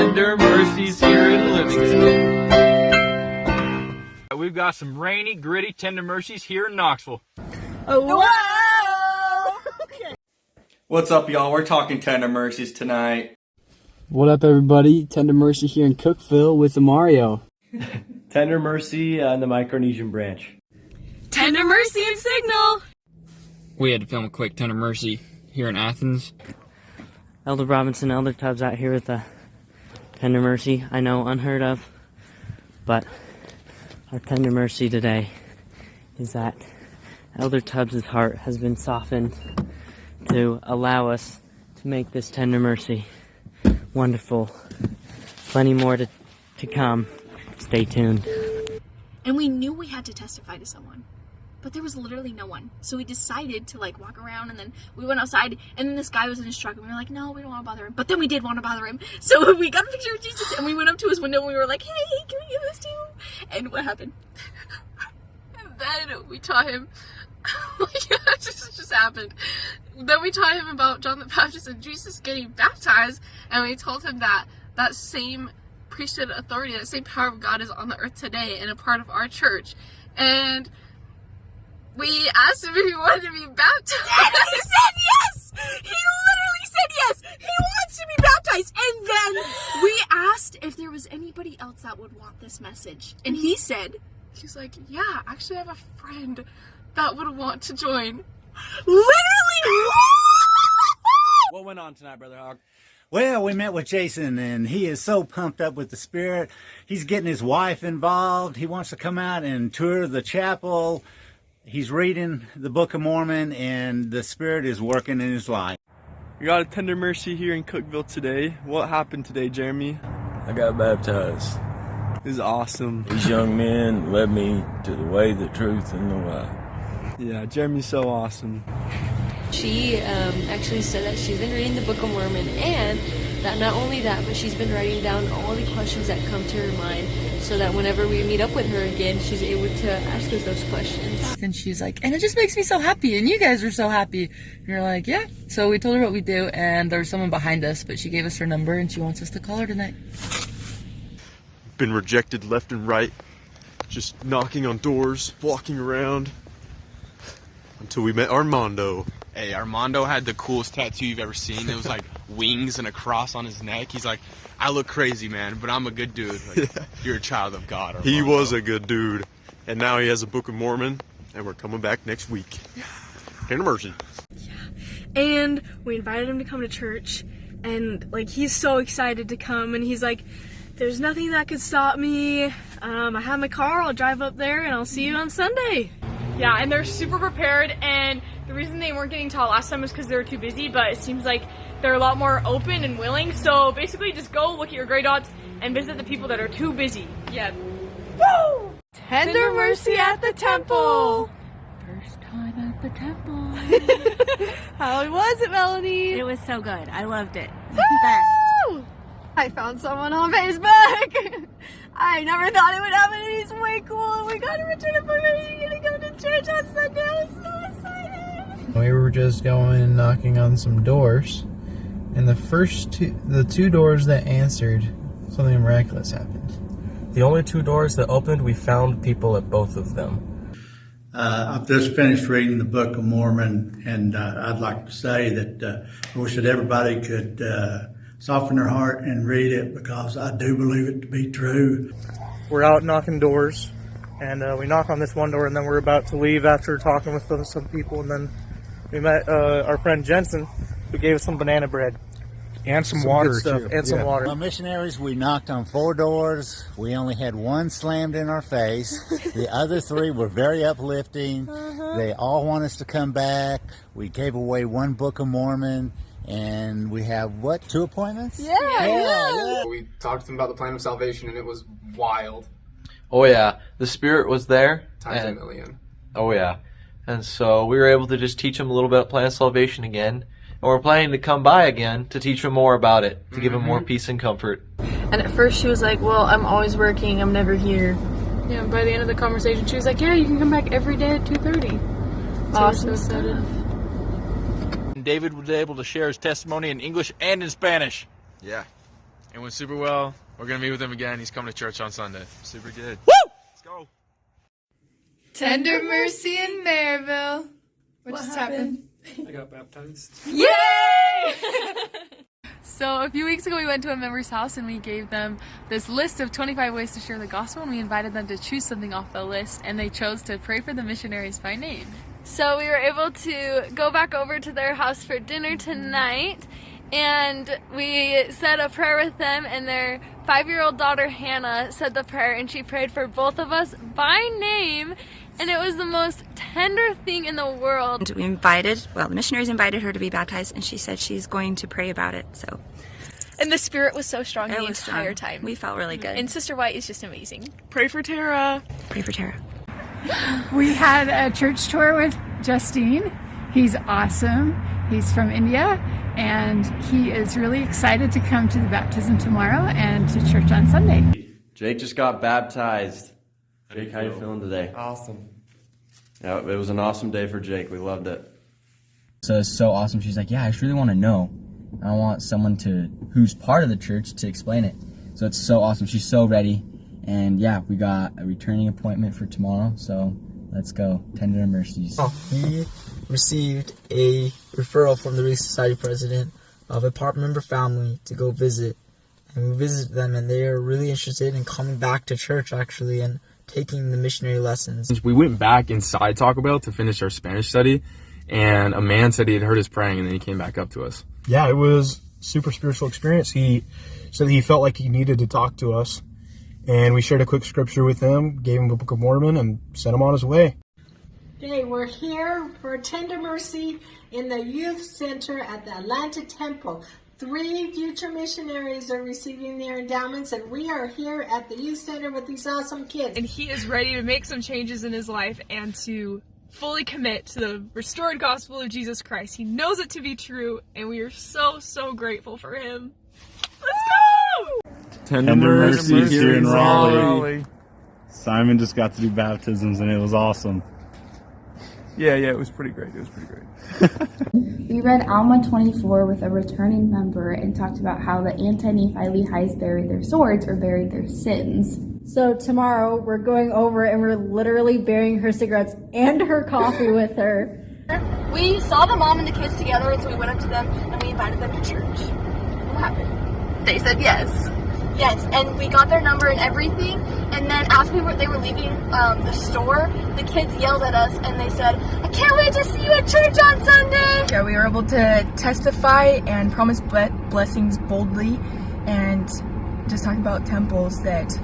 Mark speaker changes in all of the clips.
Speaker 1: Tender Mercies here in Livingston. We've got some rainy, gritty Tender Mercies here in Knoxville.
Speaker 2: Oh, wow! Okay.
Speaker 3: What's up, y'all? We're talking Tender Mercies tonight.
Speaker 4: What up, everybody? Tender Mercy here in Cookville with the Mario.
Speaker 5: Tender Mercy on the Micronesian branch.
Speaker 2: Tender Mercy and Signal!
Speaker 1: We had to film a quick Tender Mercy here in Athens.
Speaker 6: Elder Robinson, Elder Tubbs out here with the Tender Mercy. I know, unheard of, but our Tender Mercy today is that Elder Tubbs' heart has been softened to allow us to make this Tender Mercy wonderful. Plenty more to come. Stay tuned.
Speaker 7: And we knew we had to testify to someone, but there was literally no one. So we decided to walk around, and then we went outside, and then this guy was in his truck, and we were like, no, we don't want to bother him. But then we did want to bother him. So we got a picture of Jesus, and we went up to his window, and we were like, hey, can we give this to you? And what happened? And then we taught him, this just happened. Then we taught him about John the Baptist and Jesus getting baptized, and we told him that that same priesthood authority, that same power of God is on the earth today and a part of our church. And we asked him if he wanted to be baptized. And he said yes! He literally said yes! He wants to be baptized! And then we asked if there was anybody else that would want this message. And he said, he's like, yeah, actually I have a friend that would want to join. Literally!
Speaker 5: What went on tonight, Brother Hogg?
Speaker 8: Well, we met with Jason, and he is so pumped up with the Spirit. He's getting his wife involved. He wants to come out and tour the chapel. He's reading the Book of Mormon, and the Spirit is working in his life.
Speaker 5: We got a Tender Mercy here in Cookville today. What happened today, Jeremy?
Speaker 9: I got baptized.
Speaker 5: This is awesome.
Speaker 9: These young men led me to the way, the truth, and the life.
Speaker 5: Yeah, Jeremy's so awesome.
Speaker 10: She actually said that she's been reading the Book of Mormon, and that not only that, but she's been writing down all the questions that come to her mind, so that whenever we meet up with her again, she's able to ask us those questions.
Speaker 11: And she's like, and it just makes me so happy, and you guys are so happy. And you're like, yeah. So we told her what we do, and there was someone behind us, but she gave us her number, and she wants us to call her tonight.
Speaker 12: Been rejected left and right, just knocking on doors, walking around, until we met Armando.
Speaker 13: Hey, Armando had the coolest tattoo you've ever seen. It was like wings and a cross on his neck. He's like, I look crazy, man, but I'm a good dude. Like, you're a child of God, Armando.
Speaker 12: He was a good dude. And now he has a Book of Mormon, and we're coming back next week. Tender Mercy.
Speaker 7: Yeah. And we invited him to come to church, and he's so excited to come, and he's like, there's nothing that could stop me. I have my car, I'll drive up there, and I'll see you on Sunday.
Speaker 2: Yeah, and they're super prepared, and the reason they weren't getting taught last time was because they were too busy, but it seems like they're a lot more open and willing. So basically just go look at your gray dots and visit the people that are too busy. Yeah. Woo!
Speaker 11: Tender Mercy at the temple!
Speaker 10: First time at the temple.
Speaker 11: How was it, Melanie?
Speaker 10: It was so good. I loved it.
Speaker 11: Best.
Speaker 2: I found someone on Facebook. I never thought it would happen, and he's way cool. We got to return it for me. You're going to go to church on Sunday. I'm so excited.
Speaker 14: We were just going and knocking on some doors, and the two doors that answered, something miraculous happened.
Speaker 15: The only two doors that opened, we found people at both of them.
Speaker 16: I've just finished reading the Book of Mormon, and I'd like to say that I wish that everybody could soften their heart and read it, because I do believe it to be true.
Speaker 5: We're out knocking doors, and we knock on this one door, and then we're about to leave after talking with some people, and then we met our friend Jensen, who gave us some banana bread.
Speaker 14: And some water,
Speaker 5: stuff,
Speaker 14: too.
Speaker 5: And some water.
Speaker 8: Well, missionaries, we knocked on 4 doors. We only had 1 slammed in our face. The other 3 were very uplifting. They all want us to come back. We gave away 1 Book of Mormon. And we have, 2 appointments?
Speaker 17: Yeah. We talked to them about the plan of salvation, and it was wild.
Speaker 18: Oh, yeah. The Spirit was there.
Speaker 17: Times a million.
Speaker 18: Oh, yeah. And so we were able to just teach them a little bit of plan of salvation again. And we're planning to come by again to teach them more about it, to give them more peace and comfort.
Speaker 7: And at first she was like, well, I'm always working, I'm never here.
Speaker 2: Yeah, by the end of the conversation, she was like, yeah, you can come back every day at 2:30.
Speaker 7: Awesome stuff.
Speaker 1: David was able to share his testimony in English and in Spanish.
Speaker 13: Yeah. and went super well. We're going to meet with him again. He's coming to church on Sunday. Super good. Woo! Let's go.
Speaker 19: Tender Mercy in Maryville. What just happened?
Speaker 20: I got baptized.
Speaker 19: Yay! So a few weeks ago we went to a member's house and we gave them this list of 25 ways to share the gospel, and we invited them to choose something off the list, and they chose to pray for the missionaries by name.
Speaker 2: So we were able to go back over to their house for dinner tonight, and we said a prayer with them, and their 5-year-old daughter Hannah said the prayer, and she prayed for both of us by name, and it was the most tender thing in the world.
Speaker 21: The missionaries invited her to be baptized, and she said she's going to pray about it, so.
Speaker 7: And the spirit was so strong the entire time.
Speaker 21: We felt really good.
Speaker 7: And Sister White is just amazing.
Speaker 2: Pray for Tara.
Speaker 21: Pray for Tara.
Speaker 22: We had a church tour with Justine. He's awesome. He's from India, and he is really excited to come to the baptism tomorrow and to church on Sunday.
Speaker 23: Jake just got baptized. Jake, how you feeling today?
Speaker 20: Awesome.
Speaker 23: Yeah, it was an awesome day for Jake. We loved it.
Speaker 4: So it's so awesome. She's like, yeah, I just really want to know. I want someone who's part of the church to explain it. So it's so awesome. She's so ready. And yeah, we got a returning appointment for tomorrow. So let's go. Tender Mercies.
Speaker 24: He received a referral from the Relief Society president of a part member family to go visit. And we visited them, and they are really interested in coming back to church, actually, and taking the missionary lessons.
Speaker 25: We went back inside Taco Bell to finish our Spanish study, and a man said he had heard us praying, and then he came back up to us.
Speaker 5: Yeah, it was super spiritual experience. He said he felt like he needed to talk to us, and we shared a quick scripture with him, gave him the Book of Mormon, and sent him on his way.
Speaker 26: Today we're here for Tender Mercy in the Youth Center at the Atlanta Temple. 3 future missionaries are receiving their endowments, and we are here at the Youth Center with these awesome kids.
Speaker 2: And he is ready to make some changes in his life and to fully commit to the restored gospel of Jesus Christ. He knows it to be true, and we are so, so grateful for him. Let's go!
Speaker 27: Tender Mercies here in Raleigh. Simon just got to do baptisms, and it was awesome.
Speaker 5: Yeah, it was pretty great.
Speaker 28: We read Alma 24 with a returning member and talked about how the anti-Nephi Lehi's buried their swords or buried their sins.
Speaker 29: So tomorrow we're going over and we're literally burying her cigarettes and her coffee with her.
Speaker 7: We saw the mom and the kids together, and so we went up to them and we invited them to church. What happened? They said yes. Yes, and we got their number and everything, and then as they were leaving the store, the kids yelled at us and they said, I can't wait to see you at church on Sunday!
Speaker 30: Yeah, we were able to testify and promise blessings boldly and just talk about temples that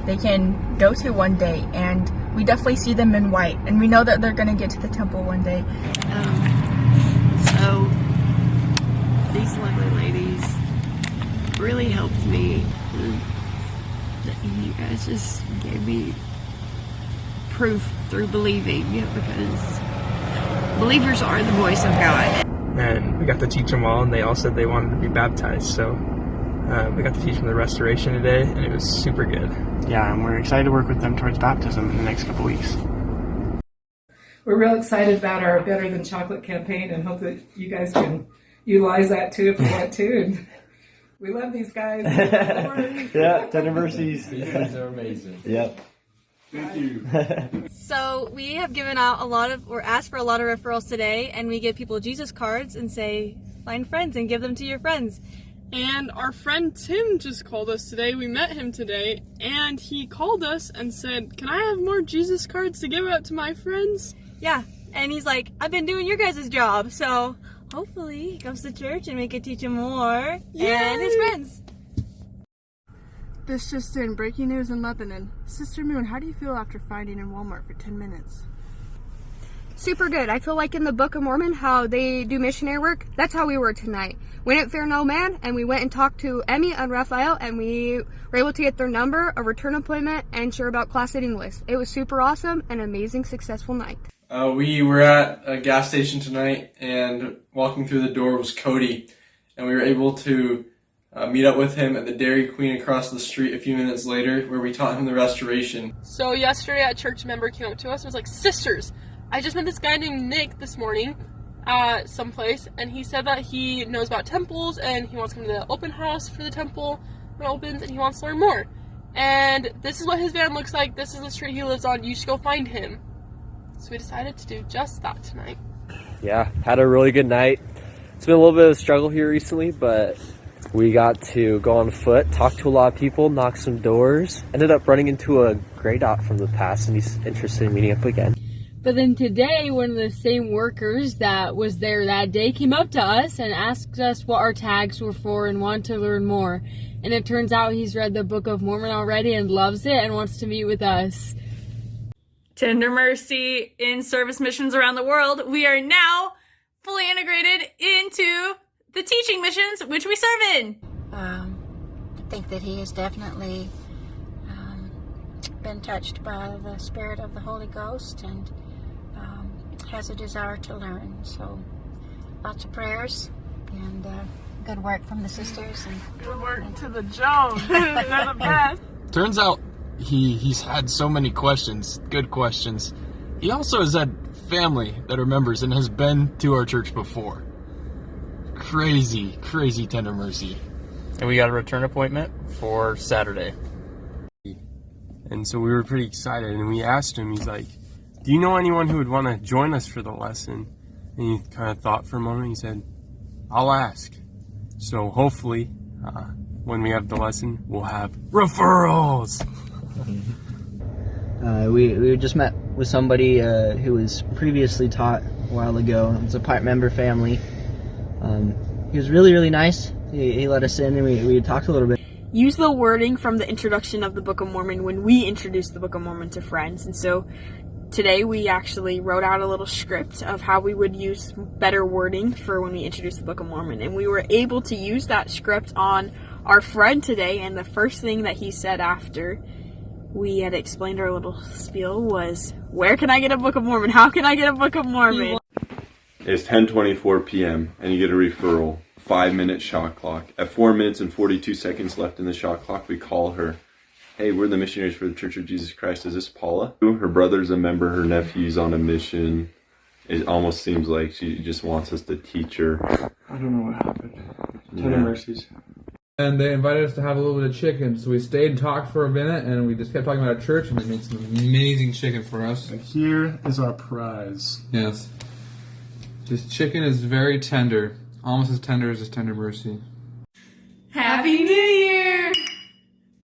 Speaker 30: they can go to one day, and we definitely see them in white, and we know that they're going to get to the temple one day.
Speaker 31: So these lovely ladies really helped me. You guys just gave me proof through believing, because believers are the voice of God.
Speaker 5: And we got to teach them all, and they all said they wanted to be baptized. So we got to teach them the restoration today, and it was super good.
Speaker 32: Yeah, and we're excited to work with them towards baptism in the next couple weeks.
Speaker 33: We're real excited about our Better Than Chocolate campaign, and hope that you guys can utilize that too if you want to. And we love these guys.
Speaker 27: Yeah, Tender Mercies.
Speaker 23: These guys are amazing.
Speaker 27: Yep. Thank you.
Speaker 34: So we have given out asked for a lot of referrals today, and we give people Jesus cards and say, find friends and give them to your friends.
Speaker 2: And our friend Tim just called us today. We met him today, and he called us and said, can I have more Jesus cards to give out to my friends?
Speaker 34: Yeah, and he's like, I've been doing your guys' job, so hopefully he comes to church and we can teach him more. Yay! And his friends.
Speaker 35: This just in, breaking news in Lebanon. Sister Moon, how do you feel after fighting in Walmart for 10 minutes?
Speaker 36: Super good. I feel like in the Book of Mormon, how they do missionary work, that's how we were tonight. We didn't fear no man, and we went and talked to Emmy and Raphael, and we were able to get their number, a return appointment, and share about class sitting list. It was super awesome, an amazing, successful night.
Speaker 3: We were at a gas station tonight, and walking through the door was Cody, and we were able to meet up with him at the Dairy Queen across the street a few minutes later, where we taught him the restoration.
Speaker 2: So yesterday a church member came up to us and was like, sisters, I just met this guy named Nick this morning at someplace, and he said that he knows about temples and he wants to come to the open house for the temple.
Speaker 1: when it opens and he wants to learn more. And this is what his van looks like. This is the street he lives on. You should go find him. So we decided to do just that tonight.
Speaker 6: Yeah, had a really good night. It's been a little bit of a struggle here recently, but we got to go on foot, talk to a lot of people, knock some doors. Ended up running into a gray dot from the past, and he's interested in meeting up again.
Speaker 8: But then today, one of the same workers that was there that day came up to us and asked us what our tags were for and wanted to learn more. And it turns out he's read the Book of Mormon already and loves it and wants to meet with us.
Speaker 9: Tender Mercy in service missions around the world, we are now fully integrated into the teaching missions which we serve in.
Speaker 10: I think that he has definitely been touched by the Spirit of the Holy Ghost and has a desire to learn. So lots of prayers and good work from the sisters. And
Speaker 1: good work to the Jones. They're the best.
Speaker 25: Turns out he's had so many questions, good questions. He also has had family that are members and has been to our church before. Crazy Tender Mercy.
Speaker 11: And we got a return appointment for Saturday.
Speaker 12: And so we were pretty excited, and we asked him, he's like, do you know anyone who would want to join us for the lesson? And he kind of thought for a moment, he said, I'll ask. So hopefully, when we have the lesson, we'll have referrals.
Speaker 24: We just met with somebody who was previously taught a while ago. It's a part member family. He was really nice. He let us in and we talked a little bit.
Speaker 30: Use the wording from the introduction of the Book of Mormon when we introduce the Book of Mormon to friends. And so today we actually wrote out a little script of how we would use better wording for when we introduce the Book of Mormon. And we were able to use that script on our friend today, and the first thing that he said after we had explained our little spiel was, where can I get a Book of Mormon? How can I get a Book of Mormon?
Speaker 27: It's 10:24 p.m. and you get a referral. 5-minute shot clock. At 4 minutes and 42 seconds left in the shot clock, we call her. Hey, we're the missionaries for the Church of Jesus Christ. Is this Paula? Her brother's a member. Her nephew's on a mission. It almost seems like she just wants us to teach her.
Speaker 3: I don't know what happened.
Speaker 27: Tender
Speaker 3: Mercies. And they invited us to have a little bit of chicken, so we stayed and talked for a minute, and we just kept talking about our church, and they made some amazing chicken for us.
Speaker 27: And here is our prize.
Speaker 3: Yes. This chicken is very tender. Almost as tender as Tender Mercy.
Speaker 9: Happy New Year!